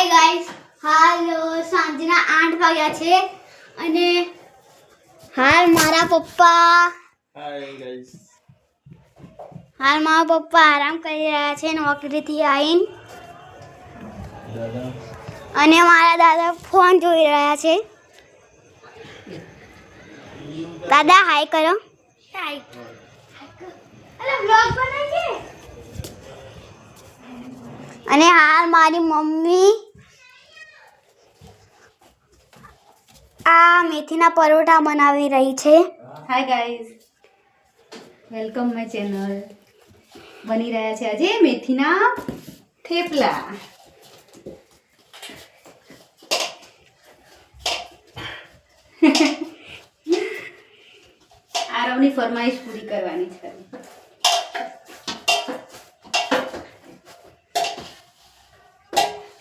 Hi guys, હાલો સાંજના 8 વાગ્યા છે અને હાલ મારા પપ્પા આરામ કરી રહ્યા છે નોકરીથી આવીને અને મારા દાદા ફોન જોઈ રહ્યા છે. દાદા હાય કરો. હાય. અરે બ્લોગ બનાવીએ. અને હાલ મારી મમ્મી આ મેથીના પરોઠા બનાવી રહી છે. Hi guys, welcome my channel. બની રહ્યા છે આજે મેથીના થેપલા. આરવની ફરમાઈશ પૂરી કરવાની છે.